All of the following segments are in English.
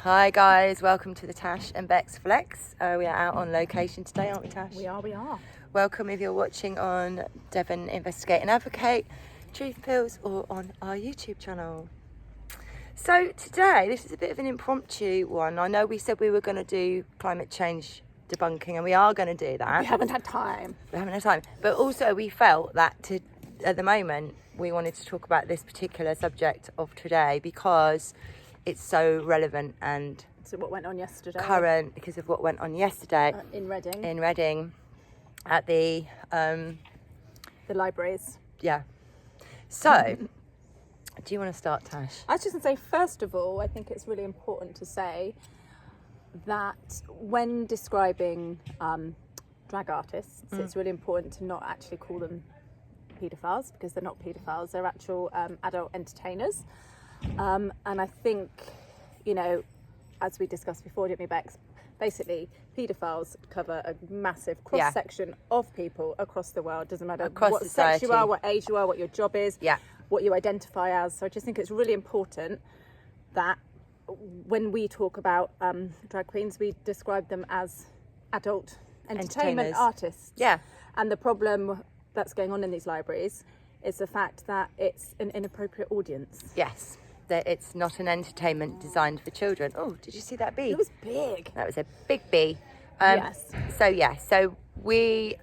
Hi guys, welcome to the Tash and Bex Flex. We are out on location today, aren't we, Tash? We are. Welcome if you're watching on Devon Investigate and Advocate, Truth Pills, or on our YouTube channel. So today, this is a bit of an impromptu one. I know we said we were going to do climate change debunking, and we are going to do that. We haven't had time. But also we felt that at the moment, we wanted to talk about this particular subject of today because it's so relevant and So what went on yesterday? current because of what went on yesterday In Reading. in Reading at the libraries. yeah. So do you want to start, Tash? I was just going to say, first of all, I think it's really important to say that when describing drag artists, it's really important to not actually call them paedophiles, because they're not paedophiles, they're actual adult entertainers. And I think, as we discussed before, didn't we, Bex? Basically, paedophiles cover a massive cross-section of people across the world. Doesn't matter Across what society. sex you are, what age you are, what your job is, Yeah. what you identify as. So I just think it's really important that when we talk about drag queens, we describe them as adult entertainment Entertainers. artists. Yeah. And the problem that's going on in these libraries is the fact that it's an inappropriate audience. Yes. That it's not an entertainment designed for children. Oh, did you see that bee? It was big. That was a big bee. Yes. So we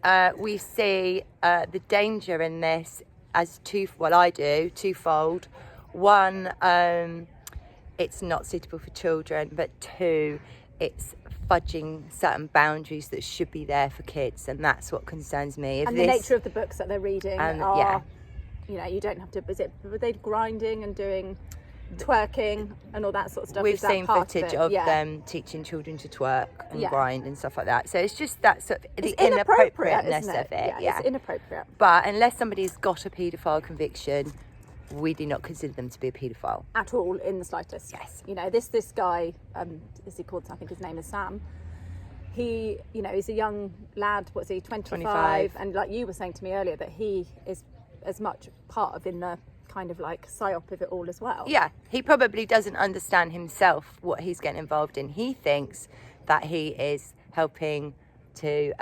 see the danger in this as twofold. One, it's not suitable for children, but two, it's fudging certain boundaries that should be there for kids, and that's what concerns me. The nature of the books that they're reading are, you don't have to. Were they grinding and doing twerking and all that sort of stuff? We've Is that seen part footage of of it? them teaching children to twerk and Yeah. grind and stuff like that. So it's just that sort of It's the inappropriateness isn't it? of it. Yeah, it's inappropriate. But unless somebody's got a paedophile conviction, we do not consider them to be a paedophile. At all, in the slightest. Yes. This guy, is he called? I think his name is Sam. He, he's a young lad. What's he? 25. And like you were saying to me earlier, that he is as much part of in the kind of like psyop of it all as well. Yeah, he probably doesn't understand himself what he's getting involved in. He thinks that he is helping to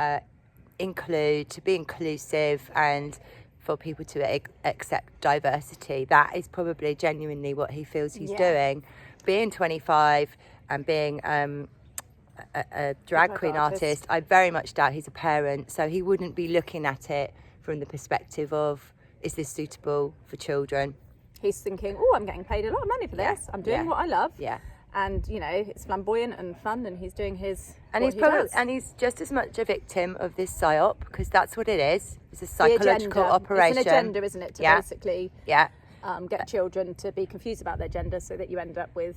be inclusive and for people to accept diversity. That is probably genuinely what he feels he's doing. Being 25 and being a drag queen artist, I very much doubt he's a parent, so he wouldn't be looking at it from the perspective of, is this suitable for children? He's thinking, oh, I'm getting paid a lot of money for this. I'm doing what I love. Yeah. And, it's flamboyant and fun, and he's doing his And he's just as much a victim of this psyop, because that's what it is. It's a The psychological agenda. operation. It's an agenda, isn't it, to basically get children to be confused about their gender, so that you end up with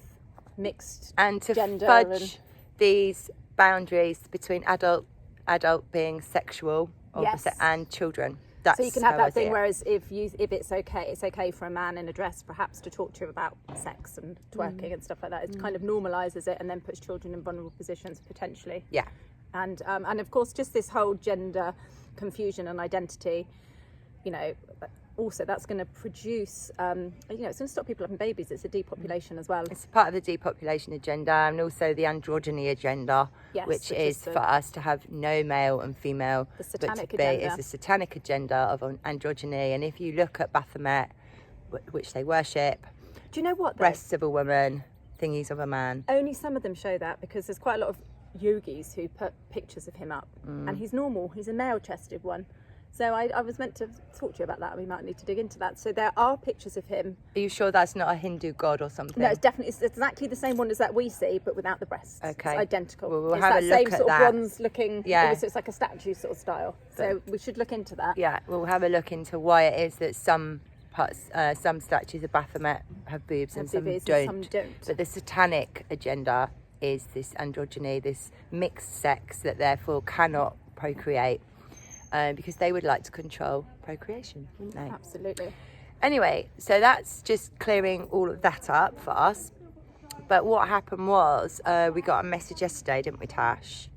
mixed and to gender fudge these boundaries between adult being sexual and children. That's so you can have how I that see thing. it. Whereas if it's okay for a man in a dress perhaps to talk to you about sex and twerking and stuff like that. It kind of normalises it and then puts children in vulnerable positions potentially. Yeah. And of course, just this whole gender confusion and identity, also that's going to produce, it's going to stop people having babies. It's a depopulation as well. It's part of the depopulation agenda and also the androgyny agenda, which is for us to have no male and female, the satanic but to agenda. it's a satanic agenda of androgyny. And if you look at Baphomet, which they worship, do you know what? Breasts of a woman, thingies of a man. Only some of them show that, because there's quite a lot of yogis who put pictures of him up, and he's normal. He's a male-chested one. So I was meant to talk to you about that. We might need to dig into that. So there are pictures of him. Are you sure that's not a Hindu god or something? No, it's exactly the same one as that we see, but without the breasts. Okay. It's identical. Well, we'll it's have that a look same at sort that. of bronze looking. Yeah. So it's like a statue sort of style. So we should look into that. Yeah, we'll have a look into why it is that some statues of Baphomet have boobs and some don't. But the satanic agenda is this androgyny, this mixed sex that therefore cannot procreate. Because they would like to control procreation, wouldn't they? Absolutely. Anyway, so that's just clearing all of that up for us. But what happened was, we got a message yesterday, didn't we, Tash?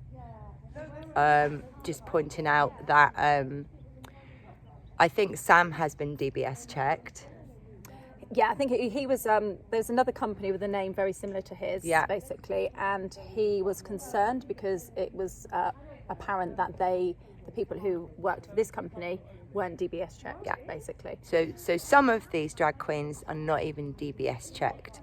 Just pointing out that I think Sam has been DBS checked. Yeah, I think he was. There's another company with a name very similar to his, basically, and he was concerned because it was apparent that the people who worked for this company weren't DBS checked, basically. So some of these drag queens are not even DBS checked.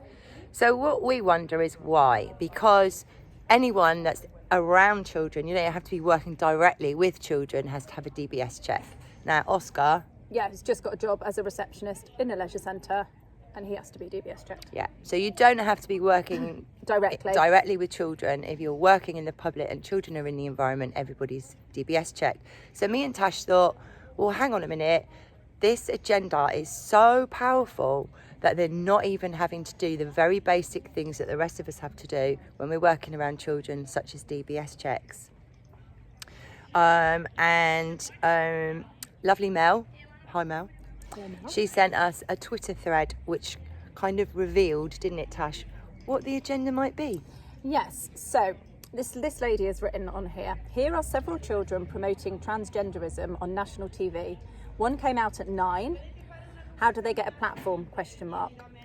So what we wonder is why? Because anyone that's around children, you have to be working directly with children, has to have a DBS check. Now, Oscar... Yeah, he's just got a job as a receptionist in a leisure centre, and he has to be DBS checked. Yeah, so you don't have to be working directly with children. If you're working in the public and children are in the environment, everybody's DBS checked. So me and Tash thought, well, hang on a minute, this agenda is so powerful that they're not even having to do the very basic things that the rest of us have to do when we're working around children, such as DBS checks. Lovely Mel, hi Mel, she sent us a Twitter thread which kind of revealed, didn't it, Tash, what the agenda might be? Yes, so this lady has written on here are several children promoting transgenderism on national TV. One came out at 9. How do they get a platform? ?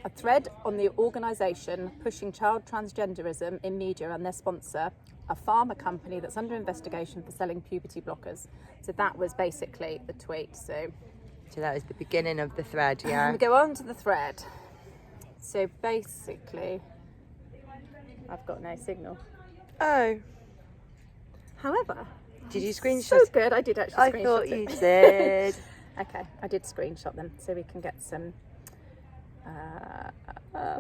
A thread on the organisation pushing child transgenderism in media and their sponsor, a pharma company that's under investigation for selling puberty blockers. So that was basically the tweet. So that was the beginning of the thread, yeah. We go on to the thread. So basically, I've got no signal. Oh. However, did you screenshot? So good, I did actually screenshot I thought you did. Okay, I did screenshot them so we can get some.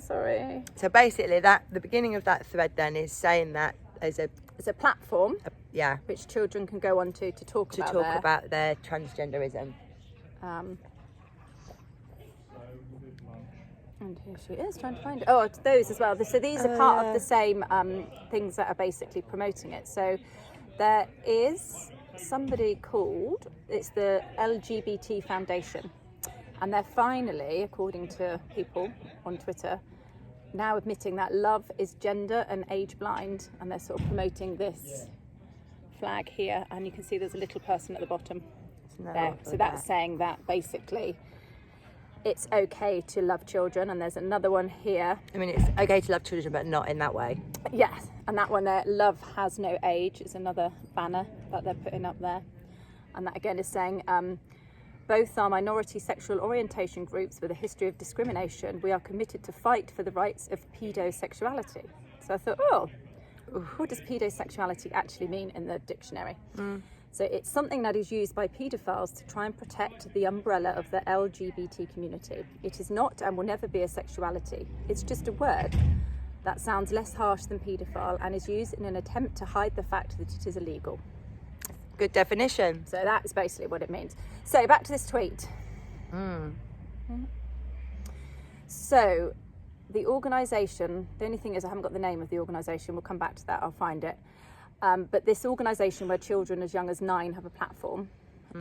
Sorry. So basically, the beginning of that thread then is saying that there's a platform, which children can go onto to talk about their transgenderism. And here she is trying to find it. Oh, it's those as well. So these are part of the same things that are basically promoting it. So there is somebody called, it's the LGBT Foundation. And they're finally, according to people on Twitter, now admitting that love is gender and age blind. And they're sort of promoting this flag here. And you can see there's a little person at the bottom there. So that's saying that basically it's okay to love children. And there's another one here. I mean, it's okay to love children, but not in that way. Yes. And that one there, love has no age, is another banner that they're putting up there. And that again is saying, both are minority sexual orientation groups with a history of discrimination. We are committed to fight for the rights of pedosexuality. So I thought, what does pedosexuality actually mean in the dictionary? So it's something that is used by paedophiles to try and protect the umbrella of the LGBT community. It is not and will never be a sexuality. It's just a word that sounds less harsh than paedophile and is used in an attempt to hide the fact that it is illegal. Good definition. So that is basically what it means. So back to this tweet. So the organisation, the only thing is I haven't got the name of the organisation. We'll come back to that. I'll find it. But this organisation where children as young as 9 have a platform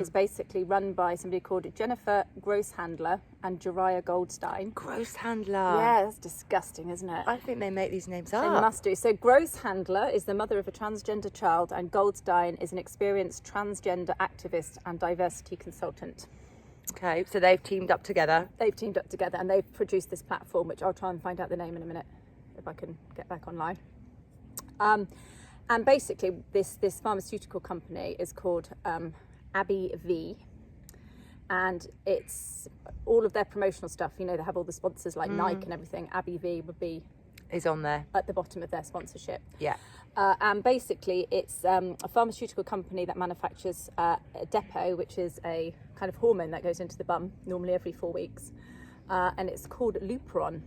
is basically run by somebody called Jennifer Grosshandler and Jariah Goldstein. Grosshandler? Yeah, that's disgusting, isn't it? I think they make these names up. They must do. So Grosshandler is the mother of a transgender child and Goldstein is an experienced transgender activist and diversity consultant. Okay, so they've teamed up together. They've teamed up together and they've produced this platform, which I'll try and find out the name in a minute if I can get back online. And basically, this pharmaceutical company is called Abby V, and it's all of their promotional stuff. You know, they have all the sponsors like Nike and everything. Abby V is on there at the bottom of their sponsorship. Yeah. And basically, it's a pharmaceutical company that manufactures Depo, which is a kind of hormone that goes into the bum normally every 4 weeks, and it's called Lupron,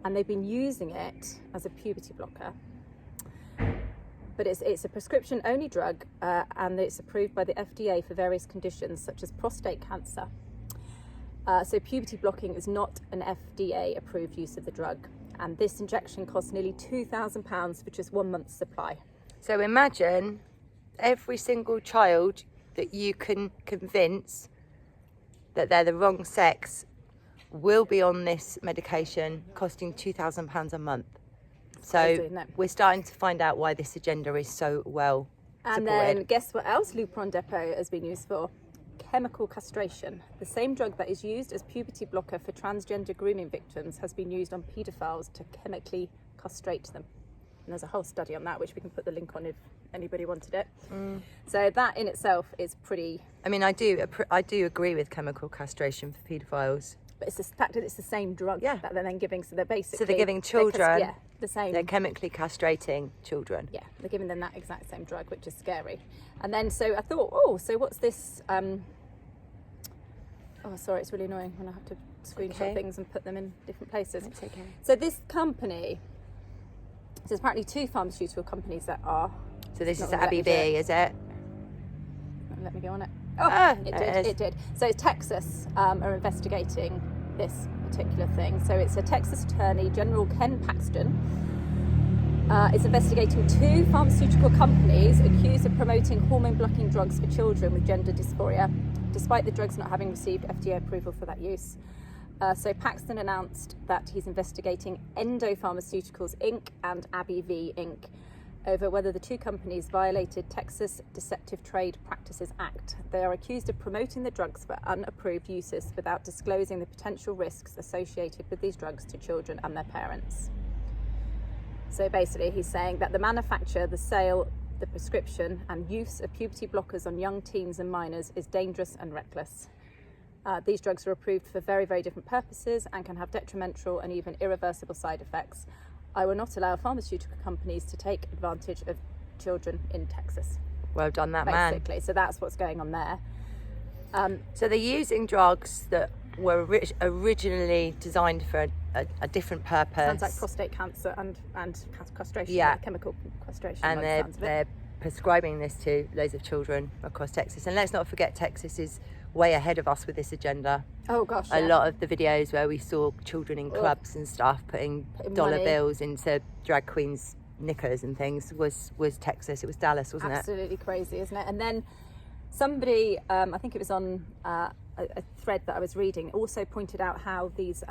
and they've been using it as a puberty blocker. But it's a prescription-only drug, and it's approved by the FDA for various conditions such as prostate cancer. So puberty blocking is not an FDA-approved use of the drug, and this injection costs nearly £2,000 for just 1 month's supply. So imagine every single child that you can convince that they're the wrong sex will be on this medication costing £2,000 a month. So we're starting to find out why this agenda is so well supported. And then guess what else Lupron Depot has been used for? chemical castration. The same drug that is used as puberty blocker for transgender grooming victims has been used on paedophiles to chemically castrate them. And there's a whole study on that, which we can put the link on if anybody wanted it. So that in itself is pretty... I mean, I do agree with chemical castration for paedophiles. But it's the fact that it's the same drug that they're then giving. So they're basically... So they're giving children... the same... They're chemically castrating children. Yeah, they're giving them that exact same drug, which is scary. And then, so I thought, so what's this... Oh, sorry, it's really annoying when I have to screenshot things and put them in different places. That's okay. So this company... So there's apparently 2 pharmaceutical companies that are... So this is Abbey V, is it? Let me go on it. Oh, it did. So Texas are investigating this particular thing. So it's a Texas Attorney General Ken Paxton is investigating 2 pharmaceutical companies accused of promoting hormone-blocking drugs for children with gender dysphoria, despite the drugs not having received FDA approval for that use. So Paxton announced that he's investigating Endo Pharmaceuticals Inc. and Abbey V Inc. over whether the 2 companies violated Texas Deceptive Trade Practices Act. They are accused of promoting the drugs for unapproved uses without disclosing the potential risks associated with these drugs to children and their parents. So basically he's saying that the manufacture, the sale, the prescription and use of puberty blockers on young teens and minors is dangerous and reckless. These drugs are approved for very, very different purposes and can have detrimental and even irreversible side effects. I will not allow pharmaceutical companies to take advantage of children in Texas. Well done, that man. Basically, so that's what's going on there. So they're using drugs that were originally designed for a different purpose. Sounds like prostate cancer and castration, chemical castration. And they're prescribing this to loads of children across Texas. And let's not forget, Texas is way ahead of us with this agenda. Oh gosh, a lot of the videos where we saw children in clubs and stuff putting dollar bills into drag queens' knickers and things was Texas. It was Dallas, wasn't Absolutely crazy, isn't it? And then somebody, I think it was on a thread that I was reading, also pointed out how these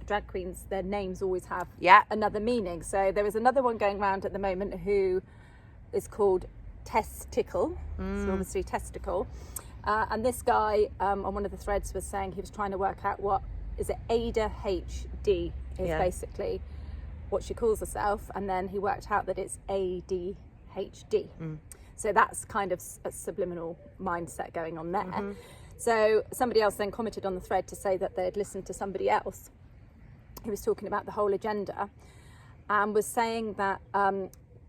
drag queens, their names always have another meaning. So there is another one going around at the moment who is called Testicle, so obviously testicle. And this guy on one of the threads was saying he was trying to work out what is it, Ada HD is basically what she calls herself, and then he worked out that it's ADHD. So that's kind of a subliminal mindset going on there. So somebody else then commented on the thread to say that they'd listened to somebody else who was talking about the whole agenda and was saying that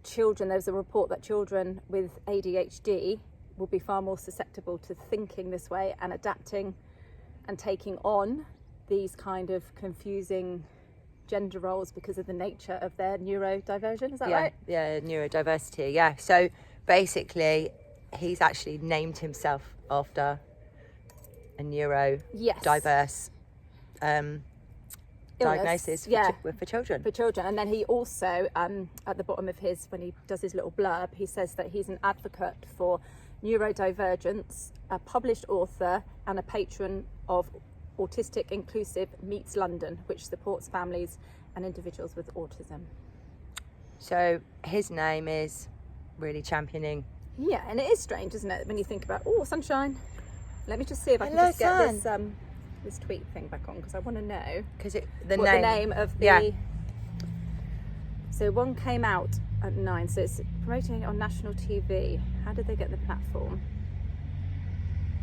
children, there was a report that children with ADHD will be far more susceptible to thinking this way and adapting and taking on these kind of confusing gender roles because of the nature of their neurodiversion. Is that right? Yeah, neurodiversity. Yeah. So basically, he's actually named himself after a neurodiverse diagnosis for children. For children. And then he also, at the bottom of his, when he does his little blurb, he says that he's an advocate for neurodivergence, a published author and a patron of Autistic Inclusive Meets London, which supports families and individuals with autism. So his name is really championing. Yeah, and it is strange, isn't it, when you think about, sunshine. Let me just see if I can just get this tweet thing back on, because I want to know the name of the... Yeah. So one came out at 9, so it's promoting it on national TV. How did they get the platform?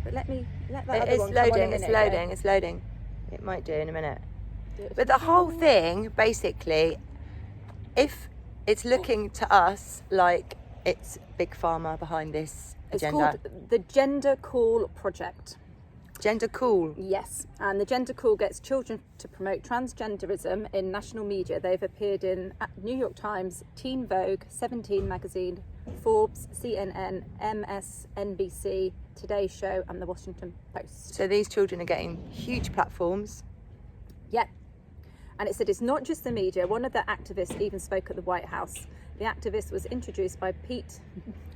But let that other one come on in a minute. It's loading. It might do in a minute. But the whole thing, basically, if it's looking to us like it's Big Pharma behind this agenda. It's called the Gender Cool Project. Gender Cool? Yes, and the Gender Cool gets children to promote transgenderism in national media. They've appeared in New York Times, Teen Vogue, 17 magazine, Forbes, CNN, MSNBC, Today Show and the Washington Post. So these children are getting huge platforms. Yeah, and it said it's not just the media. One of the activists even spoke at the White House. The activist was introduced by Pete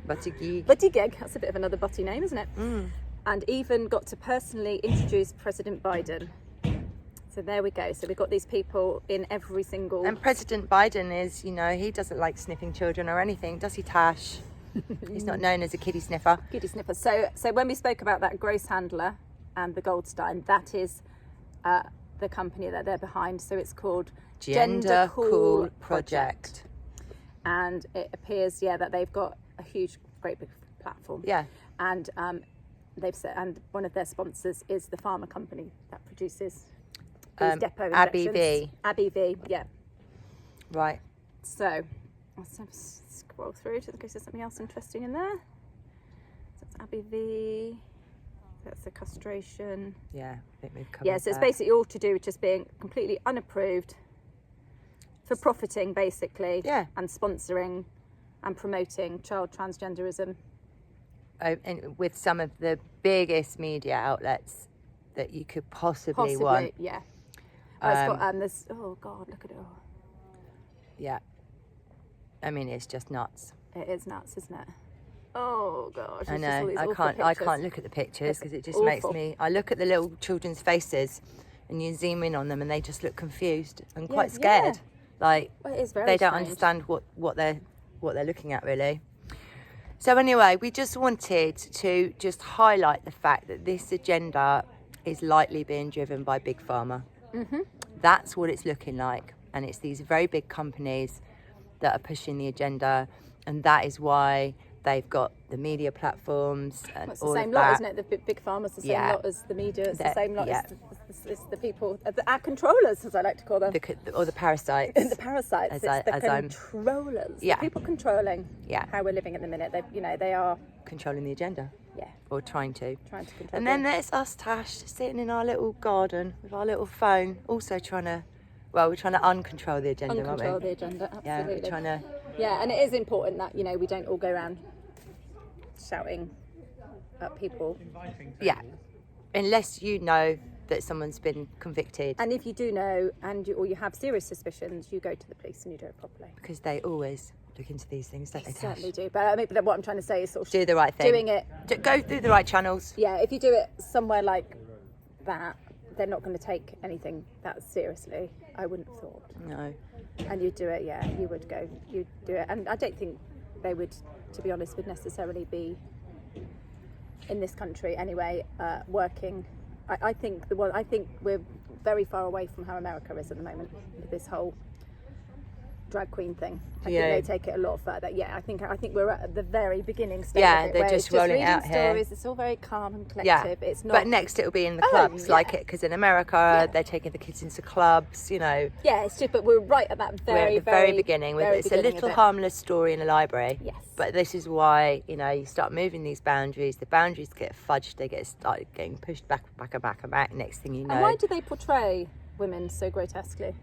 Buttigieg. That's a bit of another butty name, isn't it? And even got to personally introduce President Biden. So there we go. So we've got these people in every single... And President Biden is, he doesn't like sniffing children or anything, does he, Tash? He's not known as a kiddie sniffer. Kiddie sniffer. So when we spoke about that Grace Handler and the Goldstein, that is the company that they're behind. So it's called Gender Cool Project. And it appears, that they've got a great big platform. Yeah. And they've said, and one of their sponsors is the pharma company that produces these depot injections. Abbey V, yeah. Right. So let's scroll through to in case there's something else interesting in there. So it's Abbey V. That's the castration. Yeah, I think we've covered Yeah, so it's basically all to do with just being completely unapproved for profiting, basically. Yeah. And sponsoring and promoting child transgenderism. And with some of the biggest media outlets that you could possibly want. Yeah. Oh, it's got, there's, oh God, look at it all. Yeah. I mean, it's just nuts. It is nuts, isn't it? Oh God. I know. I can't look at the pictures because it just makes me. I look at the little children's faces, and you zoom in on them, and they just look confused and quite scared. Yeah. Like well, it is very they don't strange. understand what they're looking at really. So anyway, we just wanted to just highlight the fact that this agenda is likely being driven by big pharma. Mm-hmm. That's what it's looking like, and it's these very big companies that are pushing the agenda, and that is why they've got the media platforms and it's all the same of lot, that. isn't it? The big pharma's the same Yeah. lot as the media. It's the That- same lot yeah. as the people, our controllers, as I like to call them. Or the parasites. The parasites. As It's I- the as I'm- controllers. Yeah. The people controlling Yeah. how we're living at the minute. They are Controlling the agenda, yeah or trying to. trying to control. And then there's us, Tash, sitting in our little garden with our little phone, also trying to, we're trying to uncontrol the agenda, aren't uncontrol we? the agenda. Yeah, Absolutely. we're trying to. Yeah, and it is important that we don't all go around shouting at people. Yeah, unless you know that someone's been convicted, And if you do know, or you have serious suspicions, you go to the police and you do it properly. because they always look into these things, don't they, Tash? Certainly do. But but what I'm trying to say is sort of Do the right thing. doing it. Go through the right channels. Yeah, if you do it somewhere like that, they're not going to take anything that seriously. I wouldn't have thought. No. And you'd do it, you'd do it. And I don't think they would, to be honest, would necessarily be in this country anyway, working. I think we're very far away from how America is at the moment with this whole drag queen thing. I Yeah. think they take it a lot further. Yeah, I think we're at the very beginning stage. Yeah, of it, they're where just it's rolling reading out here. stories. It's all very calm and Yeah, collective. It's not. but next it'll be in the Oh, clubs, yeah. like it, because in America they're taking the kids into clubs, Yeah, it's just. But we're right at that we're at the very beginning with very it's a beginning of little it. harmless story in a library. Yes. But this is why, you start moving these boundaries, the boundaries get fudged, they start getting pushed back. Next thing you know. And why do they portray women so grotesquely?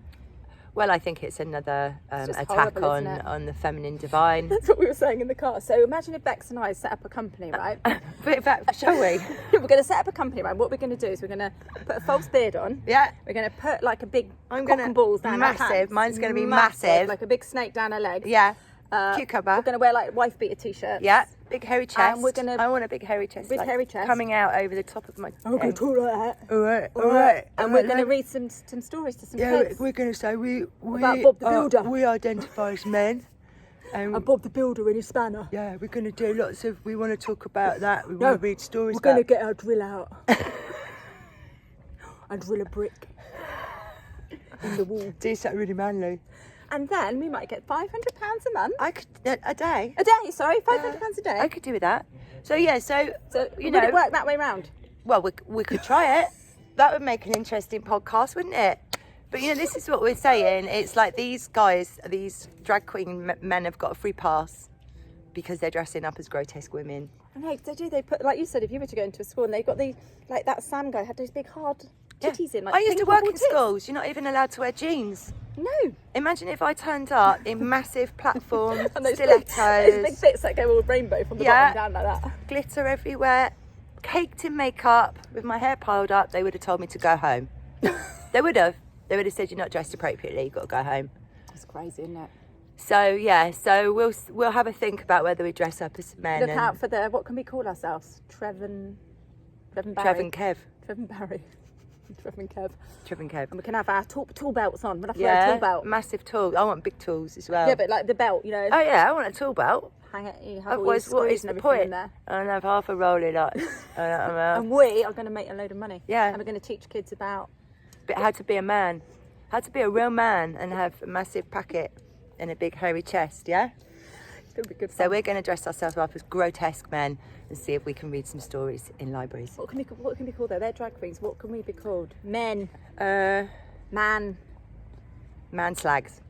Well, I think it's another just attack horrible, isn't it? on the feminine divine. That's what we were saying in the car. So imagine if Bex and I set up a company, right? But shall we? We're going to set up a company, right? What we're going to do is we're going to put a false beard on. Yeah. We're going to put like a big I'm cock gonna- and balls down massive. our pants. Mine's gonna be massive. Like a big snake down her legs. Yeah. We're Cucumber. going to wear like wife beater t-shirts. Yeah. Big hairy chest. And we're gonna- I want a big hairy chest. Big hairy chest. Coming out over the top of my. I'm going to talk like that. All right. And we're going to read some stories to some kids. we're going to say we About Bob the Builder. we identify as men, and And Bob the Builder in his spanner. yeah, we're going to do lots of. We want to talk about that. We No, want to read stories We're going about. to get our drill out. And drill a brick in the wall. Do something really manly. And then we might get £500 a month. I could a day. A day, sorry, £500 a day. I could do with that. So yeah, So you would know, it work that way round? well, we could try it. That would make an interesting podcast, wouldn't it? But this is what we're saying. It's like these guys, these drag queen men have got a free pass because they're dressing up as grotesque women. And they do. They put, like you said, if you were to go into a school and they've got like that Sam guy had those big hard titties in. Like I used pink to work bubble in tits. schools. You're not even allowed to wear jeans. No. Imagine if I turned up in massive platform And those stilettos, big bits that go all rainbow from the Yeah. bottom down like that. glitter everywhere, caked in makeup, with my hair piled up. They would have told me to go home. They would have. They would have said you're not dressed appropriately. You've got to go home. It's crazy, isn't it? So yeah, so we'll have a think about whether we dress up as men. Look and out for what can we call ourselves? Trev and Barry. Trev and Kev. Trev and Barry. Trev and Kev. Trev and Kev. And we can have our tool belts on. We'll have to wear a tool belt. Massive tools. I want big tools as well. Yeah, but like the belt, you know. Oh yeah, I want a tool belt. Hang it, you have all your Otherwise, what screws is and the everything point? in there. And have half a rolly lot. And we are going to make a load of money. Yeah. And we're going to teach kids about how to be a man, how to be a real man and have a massive packet and a big hairy chest. Yeah. It's going to be good fun. So we're going to dress ourselves up as grotesque men and see if we can read some stories in libraries. What can be called though? They're drag queens. What can we be called? Men. Man slags.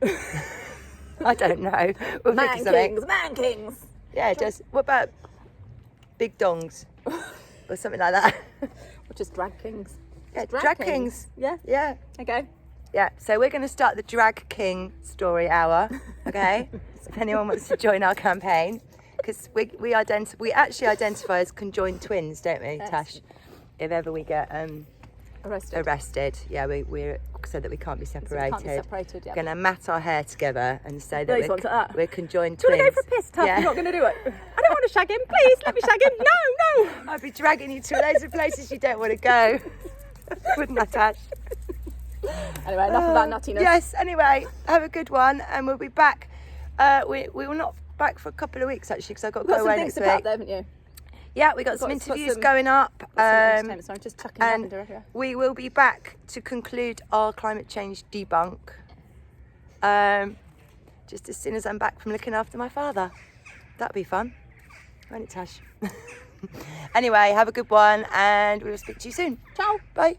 I don't know. We'll think of something. Man kings. Yeah, just what about big dongs or something like that? Or just drag kings. Yeah, Just drag kings. Yeah. Yeah. Okay. Yeah. So we're going to start the drag king story hour. Okay. If anyone wants to join our campaign, because we actually identify as conjoined twins, don't we, Yes. Tash? If ever we get arrested, yeah, we're so that we can't be separated. Can't be separated, yeah. Going to mat our hair together and say that Those ones like that. we're conjoined Do you twins. want to go for a piss, Tuff? Yeah. You're not going to do it. I don't want to shag him. Please, let me shag him. No. I'd be dragging you to loads of places you don't want to go. Wouldn't I, Tash? Anyway, enough of that nuttiness. Yes, anyway, have a good one and we'll be back. We will not back for a couple of weeks actually because I've got to You've go got some away things next about week. there, haven't you? Yeah, we got some Got interviews some- going up. Some entertainment, so I'm just chucking And lavender everywhere. we will be back to conclude our climate change debunk. Just as soon as I'm back from looking after my father. That'll be fun. Won't it, Tash? Anyway, have a good one and we will speak to you soon. Ciao. Bye.